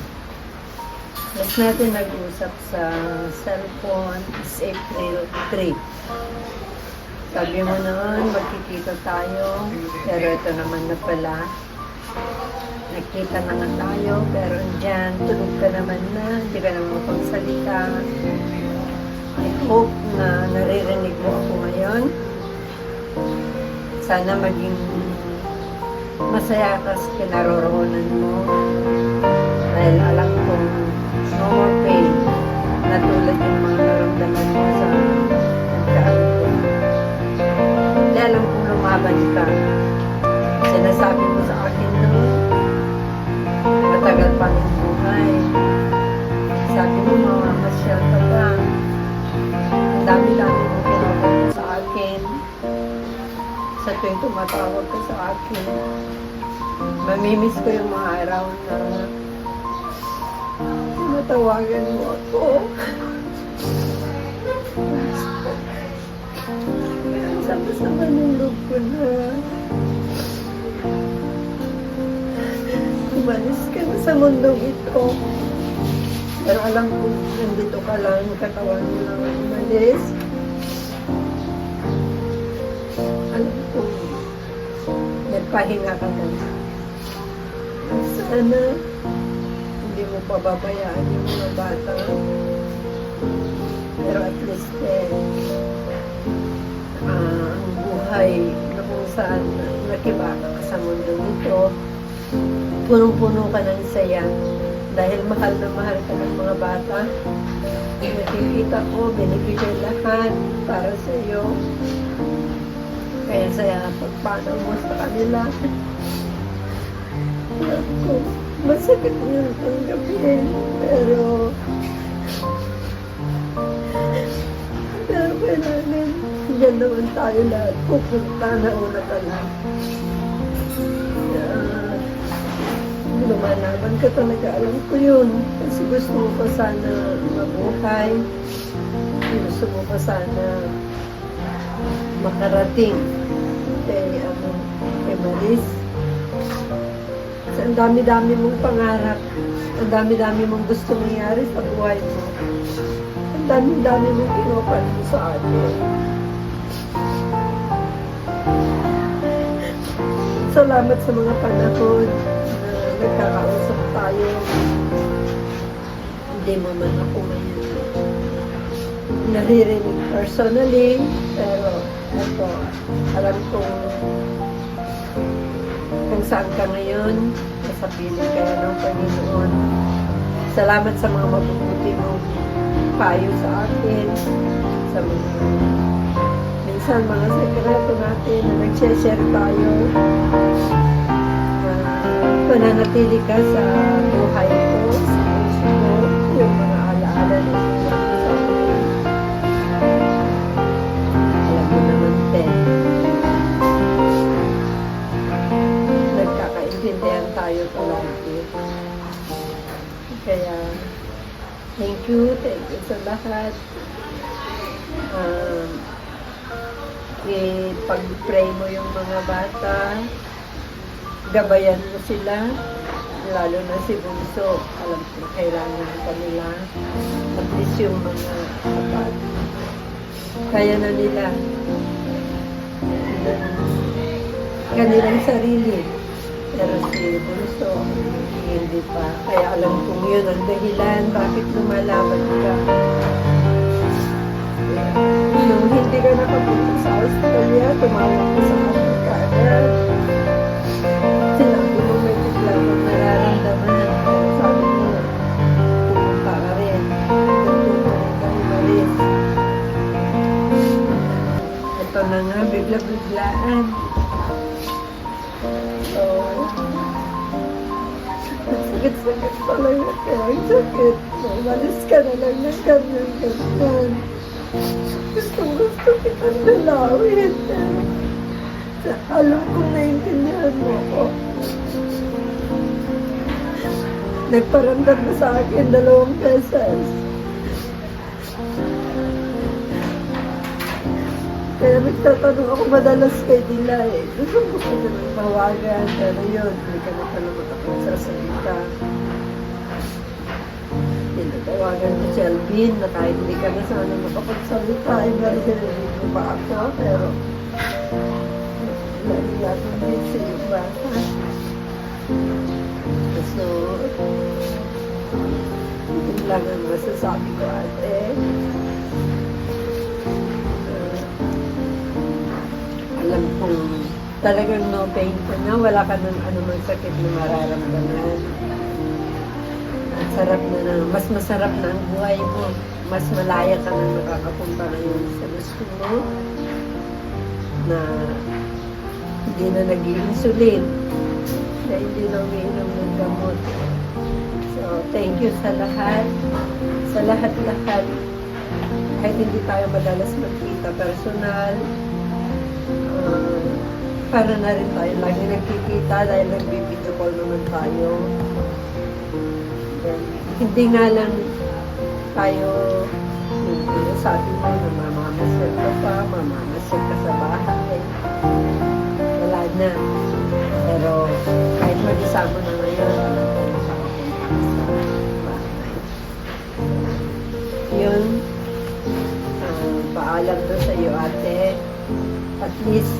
Last natin nag-usap sa cellphone is April 3. Sabi mo noon, magkikita tayo, pero ito naman na pala. Nagkita na nga tayo, pero andyan, tulog ka naman na, hindi ka naman pagsalita. I hope na naririnig mo ako ngayon. Sana maging masaya ka sa kinaroroonan mo. Dahil alam kong no more pain na tulad yung mga naramdaman mo sa nagkaan ko. Hindi alam kong lumaban ka. Sinasabi mo sa akin noon, matagal pa ng buhay. Sabi mo, mamamasyal ka pa. Ang dami-dami mong pinapagod sa akin. Sa tuwing tumatawag ka sa akin. Mamimiss ko yung mga araw na matawagan mo ako. Sama-sama ng loob ko na. Umalis ka na sa mundong ito. Pero alam ko, nandito ka lang, katawan mo lang ang umalis. Alam ko, nagpahinga ka na. Sana, hindi mo pababayaan yung mga bata. Pero at least, ang buhay na kung saan nakibaka ka sa mundo nito, punong-puno ka ng saya dahil mahal na mahal ka ng mga bata. Nakikita ko, binibigay lahat para sa iyo. Kaya saya pagpanaw mo sa kanila. Alam ko, masakit mo yung tanggapin, pero kailangan dyan naman tayo lahat pupunta na una ka lang. Lumalaban ka talaga, alam ko yun. Kasi gusto mo pa sana mabuhay. Gusto mo pa sana makarating kay Maris. Kasi ang dami-dami mong pangarap. Ang dami-dami mong gusto mangyari sa buhay mo. Ang dami-dami mong kinupan mo sa akin. Salamat sa mga panahon nagkakausap tayo. Hindi mo man ako ngayon naririnig personally, pero Ito, alam kung saan ka ngayon, nasa piling ka ng Panginoon. Salamat sa mga mabubuti mong payo sa akin, sa minsan mga sekreto natin na nag-share tayo. Pananatili ka sa buhay ko, sa puso ko, yung mga alaala na iniwan mo sa akin. Alam mo naman, Ted, nagkakaintindihan tayo palagi. Kaya, thank you sa lahat. Ipag-pray mo yung mga bata, gabayan mo sila, lalo na si Bunso. Alam ko kailangan kanila, at least yung mga kapat. Kaya na nila kanilang sarili. Pero si Bunso, hindi pa. Kaya alam kong yun ang dahilan bakit lumalaban ka. Nung hindi ka nakapunta sa Australia, tumawag ka sa akin kaagad. Sinabi mo may bigla mong nararamdaman. Sabi mo, pumunta ka rin. Pumunta ka rin Maris. Ito na nga, bigla-biglaan. So, sakit-sakit pala yun. Kaya ang sakit. Umalis ka na lang ng ganyan. Gusto kitang dalawin. Alam kong naiintindihan mo ako. Nagparamdam na sa akin 2 beses. Kaya nagtatanong ako madalas kay Dila eh. Gusto ko nang bawagan. Pero yun, hindi ka na pala makapagsasalita. Tinatawagan ko si Alvin na kahit hindi ka na sana makapagsalita. Ay, maririnig mo pa ako. Pero nariyagan din sa iyong bata. So, yun lang ang masasabi ko, ate. Alam kong talagang no pain ka na, wala ka ng anumang sakit na mararamdaman. Ang sarap na mas masarap na ang buhay mo. Mas malaya ka na nakakapunta ngayon sa gusto mo. Na hindi na nag-i-insulin. Na hindi na umiinom ng gamot. So, thank you sa lahat. Sa lahat-lahat. Kahit hindi tayo madalas magkita personal, para na rin tayo lagi nagkikita dahil nag-video call naman tayo. Then, hindi nga lang tayo sabi mo na mamamasal ka pa, mamamasal ka sa bahay. Wala na. Pero kahit mag-isama na ngayon, alam ko makakapunta sa bahay. Yun, paalam na sa iyo, ate. At least,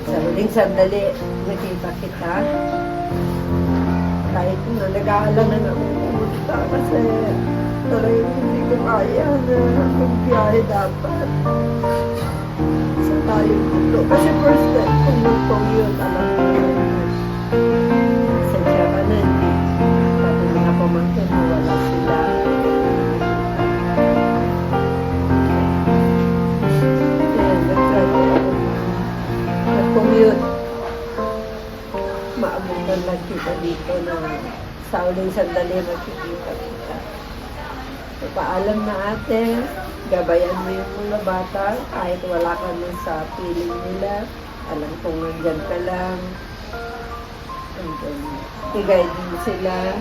sa huling sandali, nakita kita. Kahit na nag-aalala na akong pumunta kasi talagang hindi ko kaya na magbiyahe dapat. Sa tayo dito. Kasi first time kung nag-commute, alam ko na sadya ka na, hindi. Pati mga pamangkin mo, wala sila. Nag-commute. Maabutan lang kita dito na sa uling sandali makikita kita. So, paalam na ate, gabayan mo yung mga bata kahit wala ka na sa piling nila. Alam kong nandyan ka lang. And then, i-guide mo sila.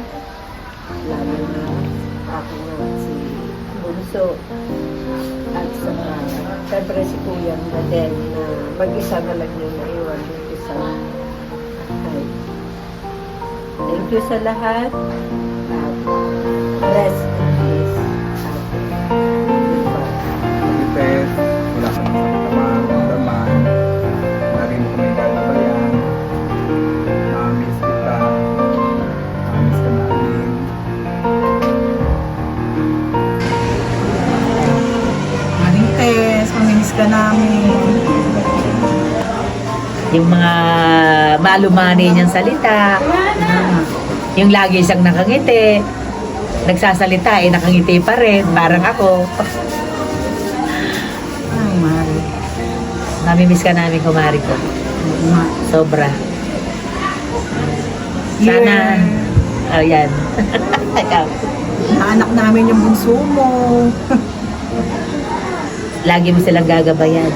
Lalo na ako nga si Bunso. At saka, siyempre si Kuya na din na mag-isa na lang yung naiwan yung isa. Ay. Thank you sa lahat. At rest in peace. Tess, wala ka na sa mararamdaman. Wala rin mo may katabayan. Namiss kita. Namiss ka namin. Maring Tess, Yung mga malumani niyang salita. Yung lagi siyang nakangiti. Nagsasalita, nakangiti pa rin. Parang ako. Ay, Mari. Namimiss ka namin, kumari ko. Sobra. Sana. Oh, yan. Naanak namin yung bunso mo. Lagi mo silang gagabayan.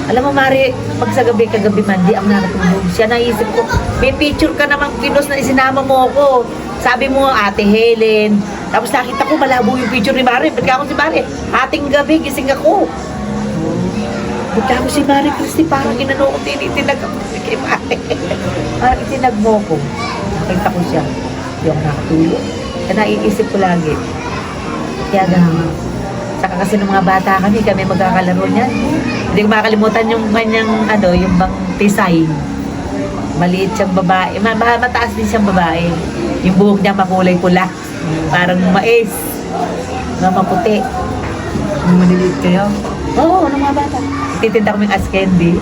Alam mo, Mari, pag sa gabi, kagabi man, di ako nakatulog. Siya naisip ko, may picture ka namang pinos na isinama mo ako. Sabi mo, Ate Helen. Tapos nakita ko, malabo yung picture ni Mari. Ba't ka ako si Mari? Ating gabi, gising ako. Ba't ka ako si Mari Christy? Parang inano ko, tinitinag ako kay Mari. Parang itinag mo ko. Nakita ko siya. Di ako nakatulog. Kaya naiisip ko lagi. Kaya gano'n. Saka kasi ng mga bata kami magkakalaro niyan. Hindi ko makakalimutan yung kanyang, yung bang tisay. Maliit siyang babae. Mataas din siyang babae. Yung buhok niya makulay pula. Parang mais. Maputi. Maliliit kayo? Oo, ng mga bata. Titinda ko yung as candy.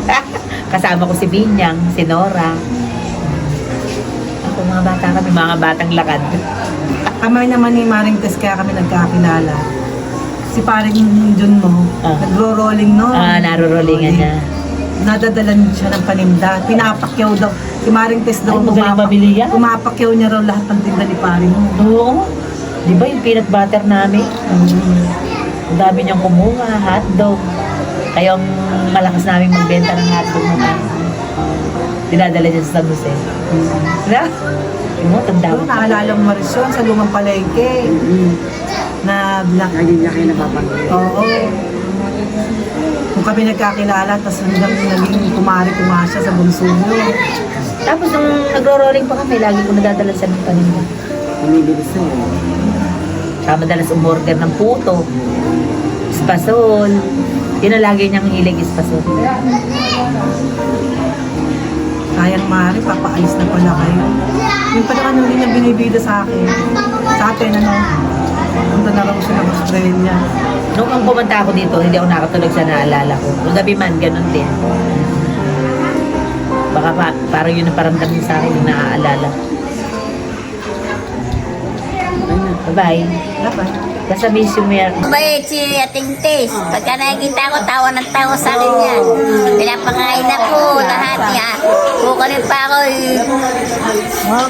Kasama ko si Binyang, si Nora. Ako, mga bata kami, mga batang lakad. Kami naman ni Maring Tess, kaya kami nagkakilala. Si paring Jun mo, nagro-rolling no? Naro-rollingan niya. Nadadalan siya ng paninda. Pinapakyaw daw. Si Maring Tess daw, Ay, magaling mabili yan. pumapakyaw niya raw lahat ng tinda ni paring mo. Oo. Di ba yung peanut butter namin? Ang dami niyang kumuha, hotdog. Kaya ang malakas namin magbenta ng hotdog naman. Dinadala niya sa San Jose. Diba? Yung mo, tanda mo. Naalala mo Marisyon sa lumang palengke. Na black. Lagi niya kayo napapanood. Oo. Kung kami nagkakilala, tapos naging kumari-kumasya sa bunso niyo. Tapos nung nagro-rolling pa kami, lagi ko nadadala sa ng paninda. Umibilis na yun. Saka madalas umorder ng puto, espasol. Yun ang lagi niyang hilig, espasol. Kayang Mari, papaalis na pala kayo. Yung pala kanuli niya binibida sa akin. Sa atin, punta na raw siya ng Australia. Nung pumunta ako dito, hindi ako nakatulog sa naalala ko. Nung gabi man, ganun din. Baka parang yun ang paramdam niya sa akin yung naaalala. Bye-bye. Bye-bye. Basta miss you, Mer. Bait si Ating Tess. Pagka nakikita ko, tawa ng tawa sa akin yan. Pinapakain ako, lahat niya. Kukunin pa ako.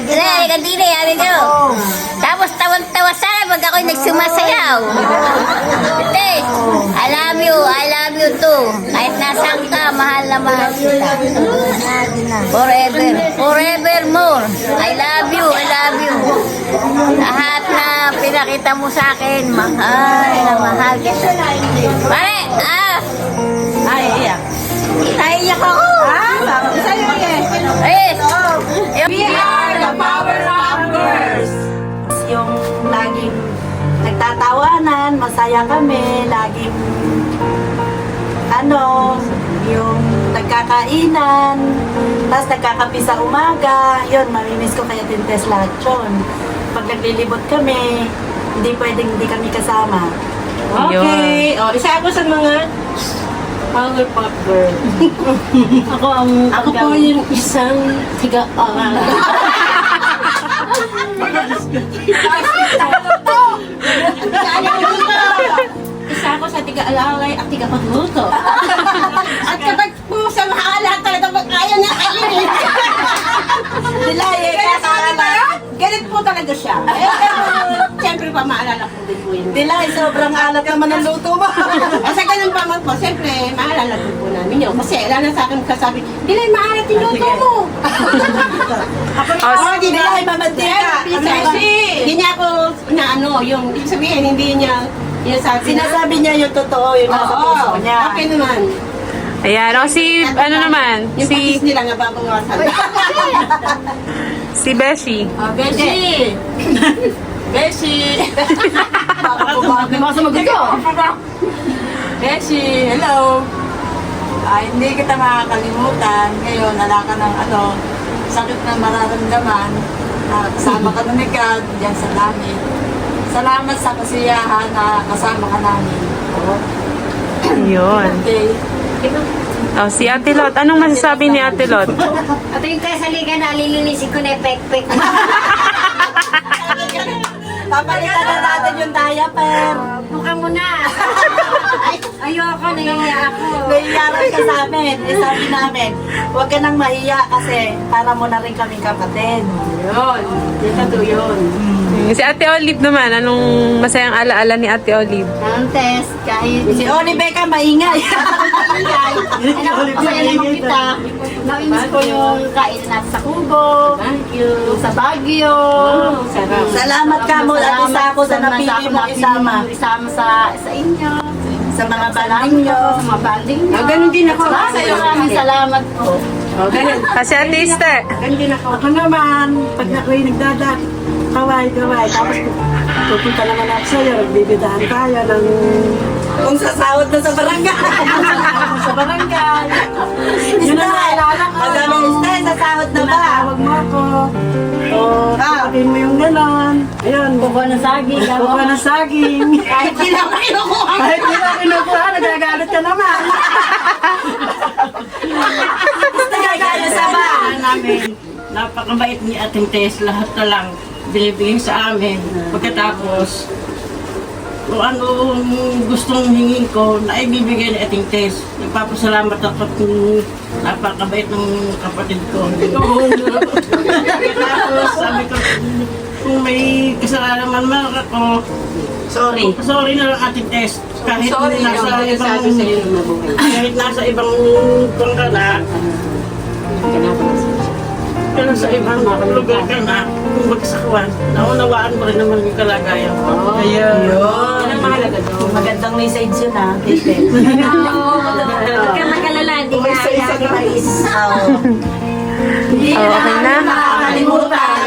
Kaya, kandili, sabi ko. Tapos tawan-tawa sa akin pag ako'y nagsumasayaw. Tess, I love you too. Kahit nasaan ka, mahal na mahal kita. Forevermore. I love you. Lahat na pinakita mo sa akin, mahal na mahal kita. Pare, ay, iyak. Naiyak ako. Sa'yo eh. We are the Power Up Girls! Yung laging nagtatawanan, masaya kami, laging yung nagkakainan, tapos nagkakapi sa umaga, yun, mamimiss ko kaya Tintes lahat yun. Pag naglilibot kami, hindi pwedeng hindi kami kasama. Okay. O, isa ako sa mga Power Pop Girl. Ako po yung isang tiga-aral. Isa ako sa tiga-alalay at tiga-pagluto. At kapag po sa mahala talaga ayaw na kainin. Ganit po talaga siya. Siyempre pa maalala ko din po yun. Dilay, sobrang alat naman ang luto mo. Kasi ganun pa man po, siyempre maalala din po namin yun. Kasi wala na sa akin magsasabi, Dilay, maalat yung luto mo. Dilay, mamantika. Kasi hindi niya ako yung ibig sabihin, hindi niya sinasabi niya yung totoo, yung nasa puso niya. Okay naman. Ayan, si, ano Yung patis nila nga babawasan. si Beshi. Beshi! Beshi! Baka sumagot ko. Beshi, hello! Hindi kita makakalimutan. Ngayon, wala ka ng sakit na mararamdaman. Kasama ka na ni God, diyan sa langit. Salamat sa kasiyahan na kasama ka namin. Yun. Okay. Oh, si Ate Lot. Anong masasabi ni Ate Lot? Ate yung Tess, halika na, lilinisin ko na pek-pek. Papalitan na natin yung diaper. Mukha mo na. Ayoko, nahihiya ako. Nahihiyaran ka sa amin. Sabi namin, huwag ka nang mahiya kasi para mo na rin kaming kapatid. Yun. Ito yun. Si Ate Olive naman, anong masayang alaala ni Ate Olive? Ang Tess, kahit... Si Oli Becca maingay. Masaya naman kita. Namiss ko yung kainan natin sa Kubo. Thank you. Sa Baguio. Salamat ka mo at isa ako sa napili mo isama. Isama sa inyo. Sa mga banding nyo. Sa mga banding nyo. Ganun din ako. Maraming salamat po. Kasi Ate Esther. Ganun din ako. Ako naman, pag ako'y nagdadak, kaway-kaway. Tapos pupunta naman ako sa'yo, bibidaan tayo ng... Kung sasahod na sa barangay. Sa barangay. Yun na naalala ko. Madaming Esther, sasahod na ba? Tawag mo ako. O, tawagin mo yung ganon. Ayun. Buko na saging. Buko na saging. Kahit hindi na kinukuha. Kahit di na kinukuha, nagagalit ka naman. Nagagalit sa bahan namin. Napakabait ni Ating Tess, lahat na lang binibigay sa amin. Pagkatapos, kung ano gustong hingin ko, na ibibigay ni Ating Tess. Nagpapasalamat ako kung napakabait ng kapatid ko. Pagkatapos, sabi ko, kung may kasalanan man ako, sorry na lang Ating Tess. Kahit nasa ibang pangkala, pero sa ibang lugar ka na, kung magsakawan, naunawaan mo rin naman yung kalagayan ko. Ayun. Ang mahalaga doon. Magandang message yun ha, Tete. Huwag ka mag-alala, hindi ka Isa ni Maris. Okay na? Makakalimutan.